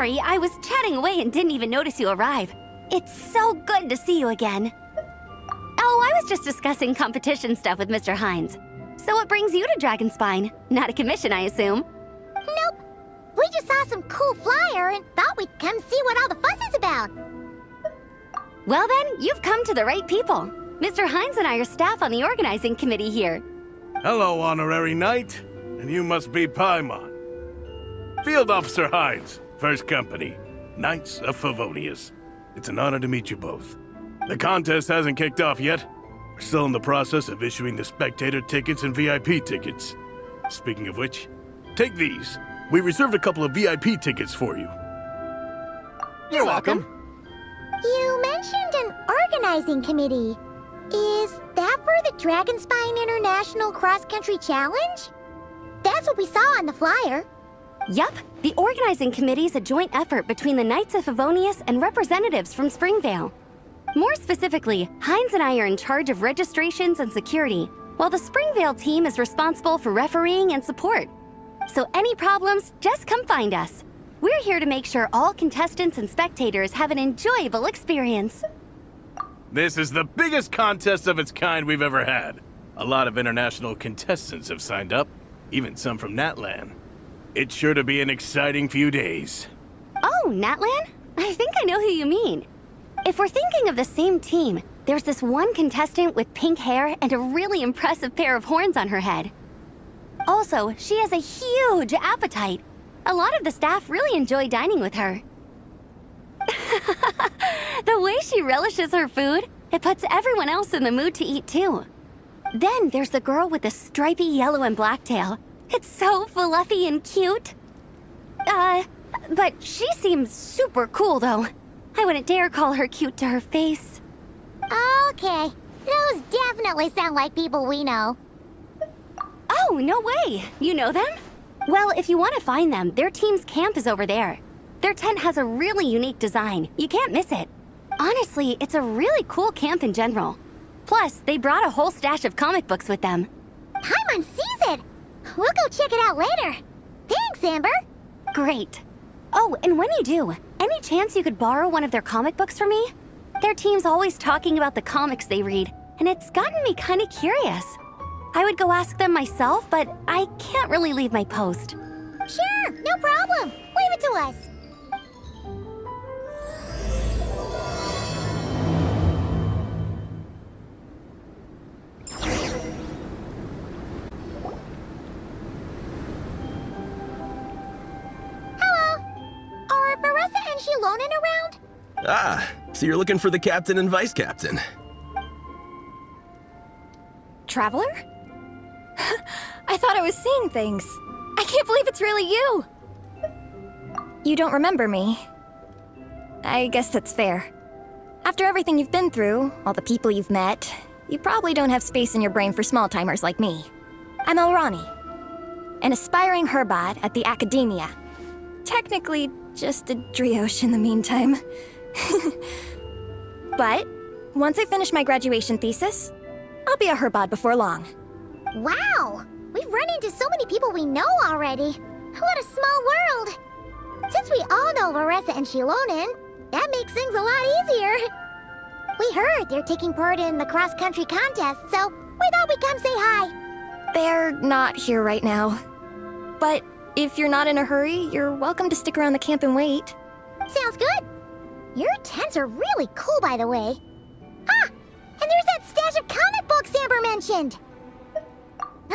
sorry, I was chatting away and didn't even notice you arrive. It's so good to see you again. Oh, I was just discussing competition stuff with Mr. Hines. So what brings you to Dragonspine? Not a commission, I assume? Nope. We just saw some cool flyer and thought we'd come see what all the fuss is about. Well then, you've come to the right people. Mr. Hines and I are staff on the organizing committee here. Hello, Honorary Knight. And you must be Paimon. Field Officer Hines, First Company, Knights of Favonius. It's an honor to meet you both. The contest hasn't kicked off yet. We're still in the process of issuing the spectator tickets and VIP tickets. Speaking of which, take these. We reserved a couple of VIP tickets for you. You're welcome. You mentioned an organizing committee. Is that for the Dragonspine International Cross Country Challenge? That's what we saw on the flyer. Yup, the organizing committee is a joint effort between the Knights of Favonius and representatives from Springvale. More specifically, Hines and I are in charge of registrations and security, while the Springvale team is responsible for refereeing and support. So any problems, just come find us. We're here to make sure all contestants and spectators have an enjoyable experience. This is the biggest contest of its kind we've ever had. A lot of international contestants have signed up, even some from Natlan. It's sure to be an exciting few days. Oh, Natlan? I think I know who you mean. If we're thinking of the same team, there's this one contestant with pink hair and a really impressive pair of horns on her head. Also, she has a huge appetite. A lot of the staff really enjoy dining with her. The way she relishes her food, it puts everyone else in the mood to eat too. Then there's the girl with the stripy yellow and black tail. It's so fluffy and cute. But she seems super cool though. I wouldn't dare call her cute to her face. Okay, those definitely sound like people we know. Oh, no way! You know them? Well, if you want to find them, their team's camp is over there. Their tent has a really unique design. You can't miss it. Honestly, it's a really cool camp in general. Plus, they brought a whole stash of comic books with them. Paimon sees it! We'll go check it out later. Thanks, Amber. Great. Oh, and when you do, any chance you could borrow one of their comic books from me? Their team's always talking about the comics they read, and it's gotten me kind of curious. I would go ask them myself, but I can't really leave my post. Sure, no problem. Leave it to us. Hello. Are Varessa and Shilonen around? Ah, so you're looking for the captain and vice captain. Traveler? I thought I was seeing things. I can't believe it's really you! You don't remember me. I guess that's fair. After everything you've been through, all the people you've met, you probably don't have space in your brain for small-timers like me. I'm Elrani, an aspiring herbot at the Academia. Technically, just a drioche in the meantime. But, once I finish my graduation thesis, I'll be a herbot before long. Wow! We've run into so many people we know already. What a small world! Since we all know Varessa and Shilonen, that makes things a lot easier. We heard they're taking part in the cross-country contest, so we thought we'd come say hi. They're not here right now. But if you're not in a hurry, you're welcome to stick around the camp and wait. Sounds good. Your tents are really cool, by the way. Ah! And there's that stash of comic books Amber mentioned!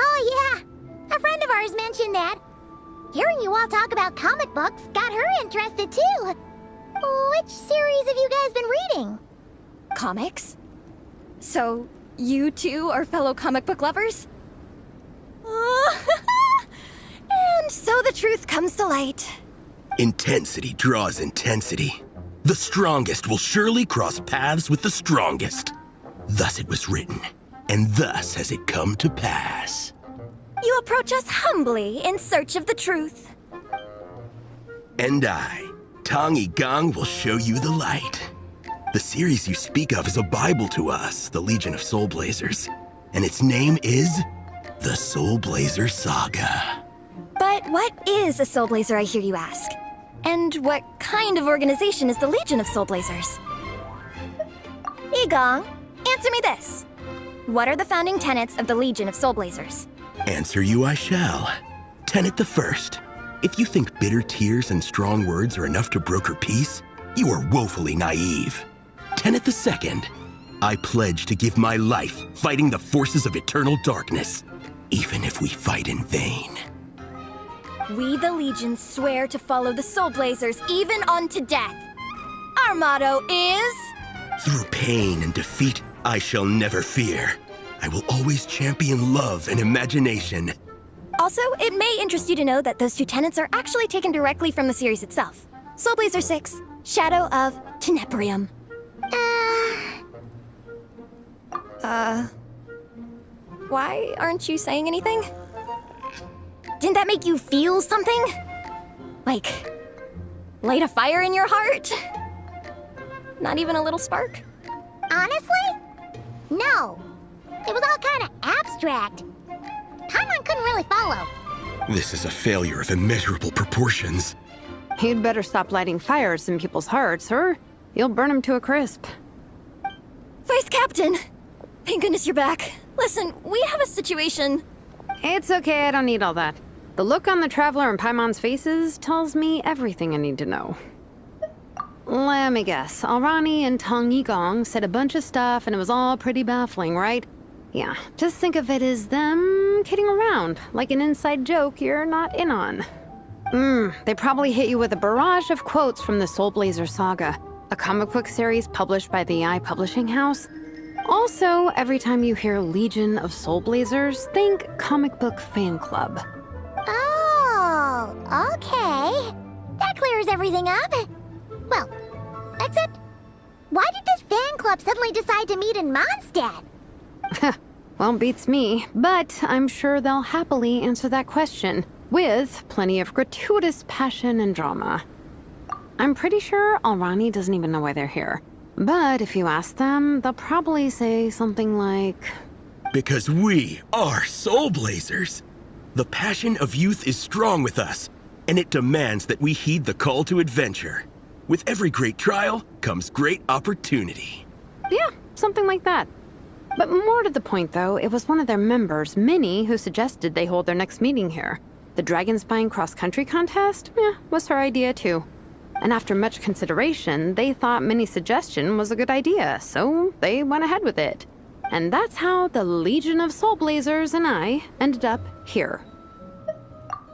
Oh yeah, a friend of ours mentioned that. Hearing you all talk about comic books got her interested too. Which series have you guys been reading? Comics? So, you two are fellow comic book lovers? And so the truth comes to light. Intensity draws intensity. The strongest will surely cross paths with the strongest. Thus it was written, and thus has it come to pass. You approach us humbly in search of the truth. And I, Tongi Gong, will show you the light. The series you speak of is a Bible to us, the Legion of Soulblazers, and its name is the Soulblazer Saga. But what is a Soulblazer, I hear you ask? And what kind of organization is the Legion of Soulblazers? Igong, answer me this. What are the founding tenets of the Legion of Soulblazers? Answer you I shall. Tenet the first. If you think bitter tears and strong words are enough to broker peace, you are woefully naive. Tenet the second. I pledge to give my life fighting the forces of eternal darkness, even if we fight in vain. We, the Legion, swear to follow the Soulblazers even unto death. Our motto is... Through pain and defeat, I shall never fear. I will always champion love and imagination. Also, it may interest you to know that those two tenets are actually taken directly from the series itself. Soulblazer 6, Shadow of Tenebrium. Why aren't you saying anything? Didn't that make you feel something? Like, light a fire in your heart? Not even a little spark? Honestly? No. It was all kind of abstract. Paimon couldn't really follow. This is a failure of immeasurable proportions. You'd better stop lighting fires in people's hearts, or you'll burn them to a crisp. Vice Captain! Thank goodness you're back. Listen, we have a situation. It's okay, I don't need all that. The look on the Traveler and Paimon's faces tells me everything I need to know. Let me guess. Alrani and Tong Yigong said a bunch of stuff and it was all pretty baffling, right? Yeah, just think of it as them kidding around, like an inside joke you're not in on. They probably hit you with a barrage of quotes from the Soulblazer saga, a comic book series published by the AI publishing house. Also, every time you hear Legion of Soulblazers, think comic book fan club. Oh, okay. That clears everything up. Well, except, why did this fan club suddenly decide to meet in Mondstadt? Well, beats me, but I'm sure they'll happily answer that question, with plenty of gratuitous passion and drama. I'm pretty sure Alrani doesn't even know why they're here. But if you ask them, they'll probably say something like... Because we are Soulblazers. The passion of youth is strong with us, and it demands that we heed the call to adventure. With every great trial comes great opportunity. Yeah, something like that. But more to the point, though, it was one of their members, Minnie, who suggested they hold their next meeting here. The Dragon Spine cross-country contest? Was her idea, too. And after much consideration, they thought Minnie's suggestion was a good idea, so they went ahead with it. And that's how the Legion of Soulblazers and I ended up here.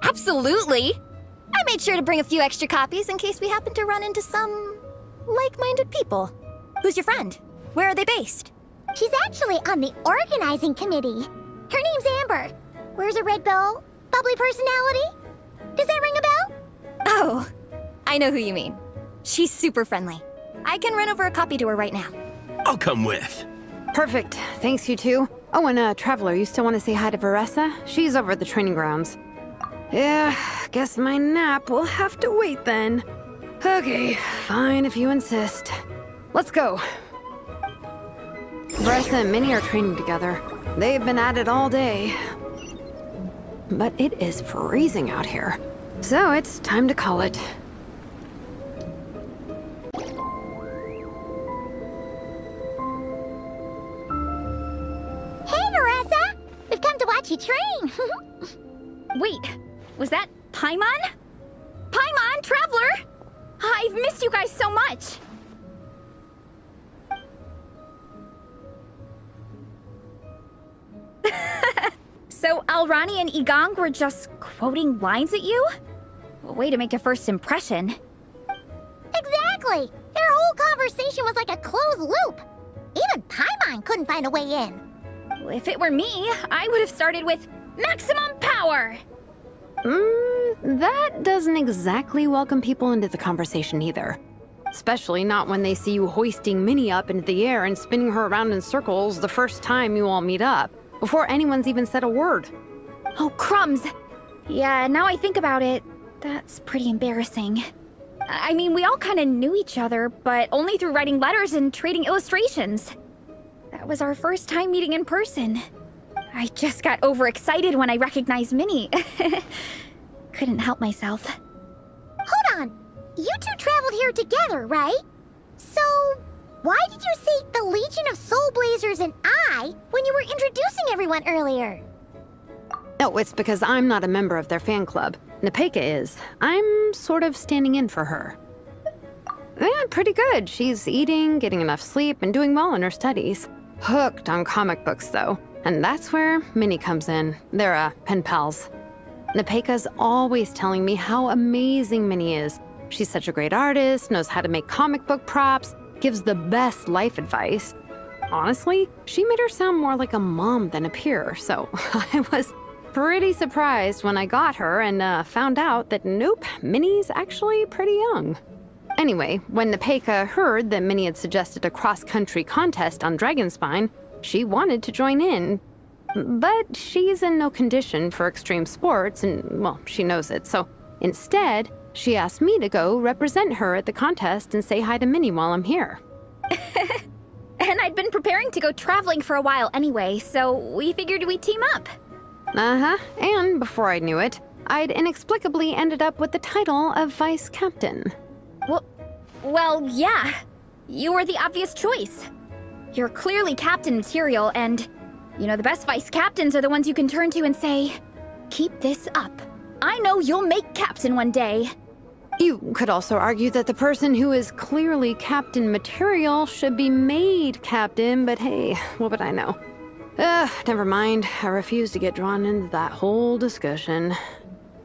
Absolutely! I made sure to bring a few extra copies in case we happen to run into some... like-minded people. Who's your friend? Where are they based? She's actually on the organizing committee. Her name's Amber. Wears a red bow, bubbly personality. Does that ring a bell? Oh, I know who you mean. She's super friendly. I can run over a copy to her right now. I'll come with. Perfect. Thanks, you two. Oh, and Traveler, you still want to say hi to Veressa? She's over at the training grounds. Yeah, guess my nap will have to wait then. Okay, fine if you insist. Let's go. Veressa and Minnie are training together. They've been at it all day. But it is freezing out here. So it's time to call it. Hey, Veressa! We've come to watch you train. Wait, was that Paimon? Paimon, Traveler! I've missed you guys so much! So Alrani and Igong were just quoting lines at you? Way to make a first impression. Exactly! Their whole conversation was like a closed loop. Even Paimon couldn't find a way in. If it were me, I would have started with maximum power! That doesn't exactly welcome people into the conversation either. Especially not when they see you hoisting Minnie up into the air and spinning her around in circles the first time you all meet up, before anyone's even said a word. Oh, crumbs! Yeah, now I think about it, that's pretty embarrassing. I mean, we all kind of knew each other, but only through writing letters and trading illustrations. That was our first time meeting in person. I just got overexcited when I recognized Minnie. Couldn't help myself. Hold on. you two traveled here together, right? So, why did you say the Legion of Soulblazers and I when you were introducing everyone earlier? No, it's because I'm not a member of their fan club. Nepeka is. I'm sort of standing in for her. Yeah, pretty good. She's eating, getting enough sleep, and doing well in her studies. Hooked on comic books, though. And that's where Minnie comes in. They're, pen pals. Nepeka's always telling me how amazing Minnie is. She's such a great artist, knows how to make comic book props, gives the best life advice. Honestly, she made her sound more like a mom than a peer, so I was pretty surprised when I got her and found out that nope, Minnie's actually pretty young. Anyway, when Nepeka heard that Minnie had suggested a cross-country contest on Dragonspine, she wanted to join in. But she's in no condition for extreme sports, and, well, she knows it. So instead, she asked me to go represent her at the contest and say hi to Minnie while I'm here. And I'd been preparing to go traveling for a while anyway, so we figured we'd team up. Uh-huh. And before I knew it, I'd inexplicably ended up with the title of vice captain. Well, yeah. You were the obvious choice. You're clearly captain material, and, you know, the best vice captains are the ones you can turn to and say, keep this up. I know you'll make captain one day. You could also argue that the person who is clearly captain material should be made captain, but hey, what would I know? Never mind. I refuse to get drawn into that whole discussion.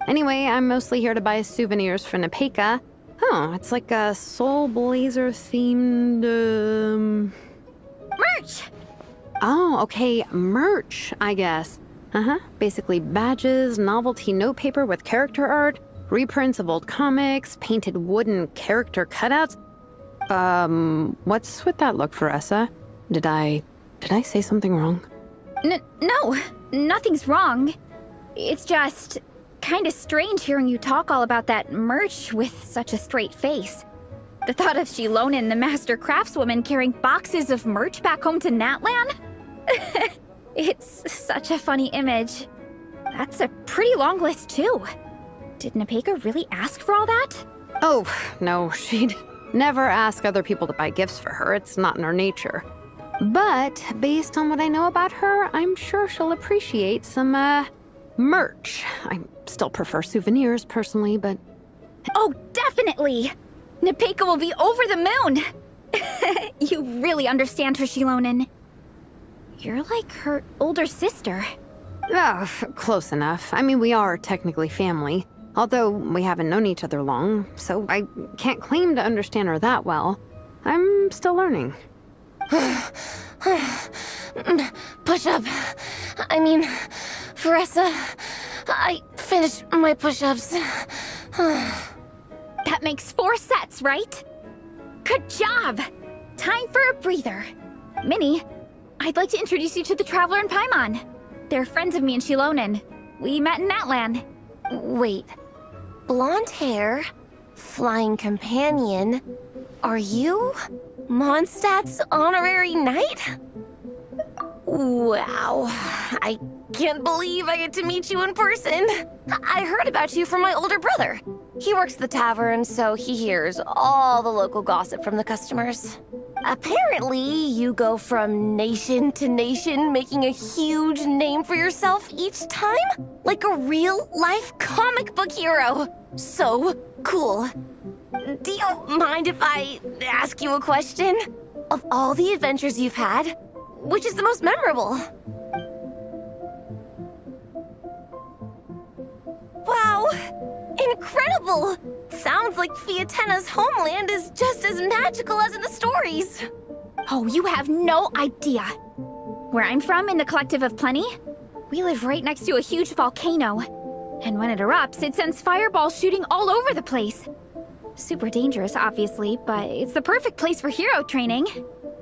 Anyway, I'm mostly here to buy souvenirs for Nepeka. Oh, it's like a Soulblazer themed, Merch! Oh, okay, merch, I guess. Basically badges, novelty notepaper with character art, reprints of old comics, painted wooden character cutouts. What's with that look, Faressa? Did I say something wrong? No, nothing's wrong. It's just kind of strange hearing you talk all about that merch with such a straight face. The thought of Shilonen, the master craftswoman, carrying boxes of merch back home to Natlan? It's such a funny image. That's a pretty long list, too. Did Nepeka really ask for all that? Oh, no, she'd never ask other people to buy gifts for her. It's not in her nature. But based on what I know about her, I'm sure she'll appreciate some, merch. I still prefer souvenirs, personally, but... Oh, definitely! Nepeka will be over the moon! You really understand her, Shilonen. You're like her older sister. Oh, close enough. I mean, we are technically family, although we haven't known each other long, so I can't claim to understand her that well. I'm still learning. Push-up. I mean, Faressa, I finished my push-ups. That makes 4 sets, right? Good job! Time for a breather. Minnie, I'd like to introduce you to the Traveler and Paimon. They're friends of me and Shilonen. We met in Natlan. Wait. Blonde hair, flying companion. Are you Mondstadt's honorary knight? Wow. I can't believe I get to meet you in person. I heard about you from my older brother. He works at the tavern, so he hears all the local gossip from the customers. Apparently, you go from nation to nation, making a huge name for yourself each time? Like a real-life comic book hero. So cool. Do you mind if I ask you a question? Of all the adventures you've had, which is the most memorable? Wow! Incredible! Sounds like Fiatena's homeland is just as magical as in the stories. Oh, you have no idea. Where I'm from, in the Collective of Plenty, we live right next to a huge volcano. And when it erupts, it sends fireballs shooting all over the place. Super dangerous, obviously, but it's the perfect place for hero training.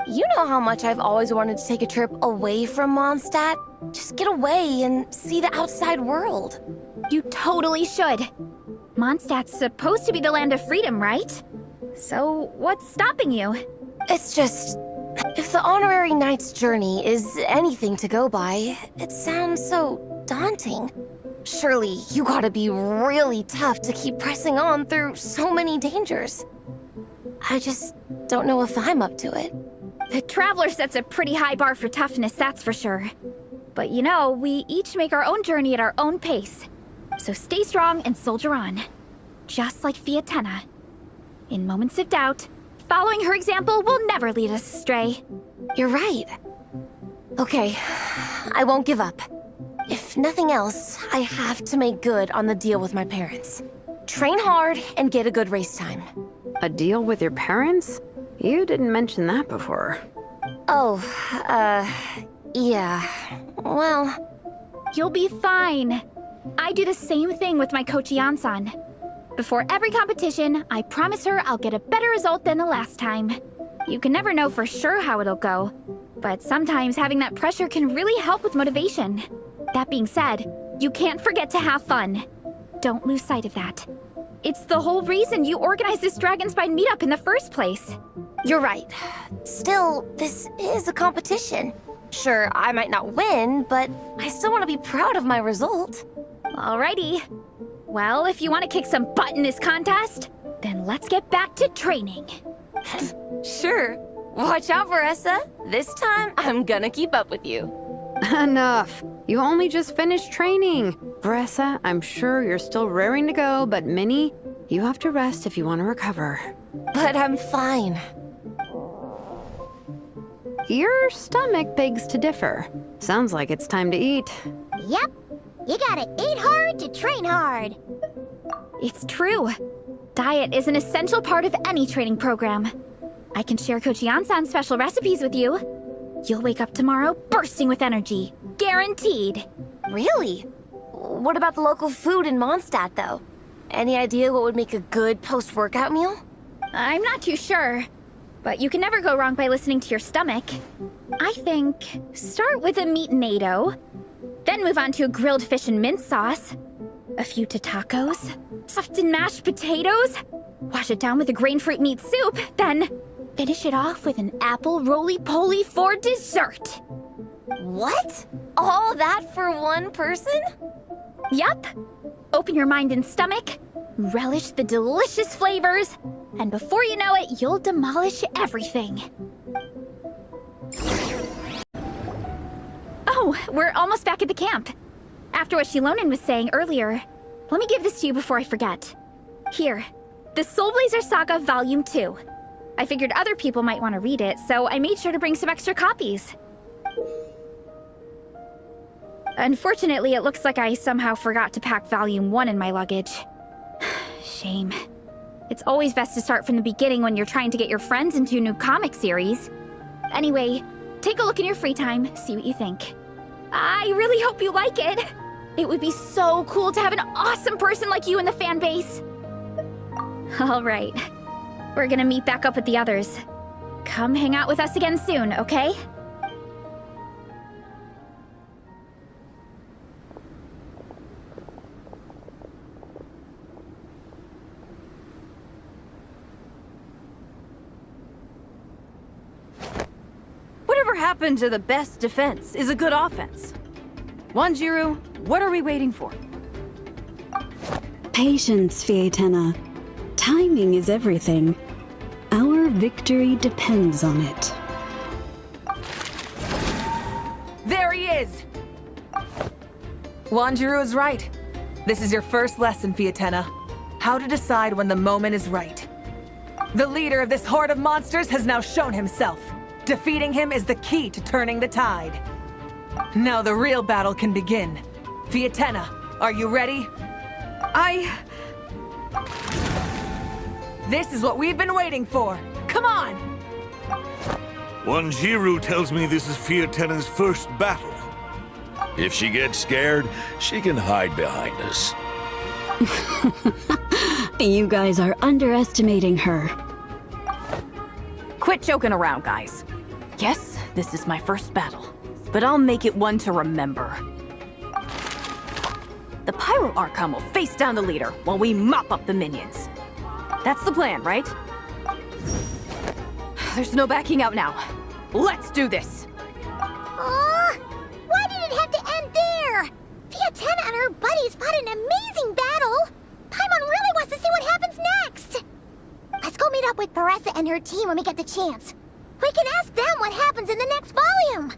You know how much I've always wanted to take a trip away from Mondstadt? Just get away and see the outside world. You totally should. Mondstadt's supposed to be the land of freedom, right? So, what's stopping you? It's just... if the honorary knight's journey is anything to go by, it sounds so daunting. Surely you gotta be really tough to keep pressing on through so many dangers. I just don't know if I'm up to it. The Traveler sets a pretty high bar for toughness, that's for sure. But you know, we each make our own journey at our own pace. So stay strong and soldier on. Just like Fiatenna. In moments of doubt, following her example will never lead us astray. You're right. Okay, I won't give up. If nothing else, I have to make good on the deal with my parents. Train hard and get a good race time. A deal with your parents? You didn't mention that before. Oh, yeah. Well... You'll be fine. I do the same thing with my coach Yan-san. Before every competition, I promise her I'll get a better result than the last time. You can never know for sure how it'll go, but sometimes having that pressure can really help with motivation. That being said, you can't forget to have fun. Don't lose sight of that. It's the whole reason you organized this Dragonspine meetup in the first place. You're right. Still, this is a competition. Sure, I might not win, but I still want to be proud of my result. Alrighty. Well, if you want to kick some butt in this contest, then let's get back to training. Sure. Watch out, Veressa. This time, I'm gonna keep up with you. Enough. You only just finished training. Veressa, I'm sure you're still raring to go, but Minnie, you have to rest if you want to recover. But I'm fine. Your stomach begs to differ. Sounds like it's time to eat. Yep. You gotta eat hard to train hard. It's true. Diet is an essential part of any training program. I can share Coach Yan-san's special recipes with you. You'll wake up tomorrow bursting with energy. Guaranteed. Really? What about the local food in Mondstadt, though? Any idea what would make a good post-workout meal? I'm not too sure, but you can never go wrong by listening to your stomach. I think start with a meat-nado, then move on to a grilled fish and mint sauce, a few to tacos, stuffed and mashed potatoes, wash it down with a grain fruit meat soup, then finish it off with an apple roly-poly for dessert. What? All that for one person? Yup. Open your mind and stomach, relish the delicious flavors, and before you know it, you'll demolish everything. Oh, we're almost back at the camp. After what Shilonen was saying earlier, let me give this to you before I forget. Here, the Soulblazers Saga Volume 2. I figured other people might want to read it, so I made sure to bring some extra copies. Unfortunately, it looks like I somehow forgot to pack Volume 1 in my luggage. Shame. It's always best to start from the beginning when you're trying to get your friends into a new comic series. Anyway, take a look in your free time, see what you think. I really hope you like it. It would be so cool to have an awesome person like you in the fan base. All right. We're gonna meet back up with the others. Come hang out with us again soon, okay? Whatever happened to the best defense is a good offense? Wanjiru, what are we waiting for? Patience, Fiatenna. Timing is everything. Our victory depends on it. There he is! Wanjiru is right. This is your first lesson, Fiatenna. How to decide when the moment is right. The leader of this horde of monsters has now shown himself. Defeating him is the key to turning the tide. Now the real battle can begin. Fiatenna, are you ready? This is what we've been waiting for. Come on! Wanjiru tells me this is Fiatenna's first battle. If she gets scared, she can hide behind us. You guys are underestimating her. Quit joking around, guys. Yes, this is my first battle, but I'll make it one to remember. The Pyro Archon will face down the leader while we mop up the minions. That's the plan, right? There's no backing out now. Let's do this! Why did it have to end there? Fiatena and her buddies fought an amazing battle. Paimon really wants to see what happens next. Let's go meet up with Paressa and her team when we get the chance. We can ask them what happens in the next volume.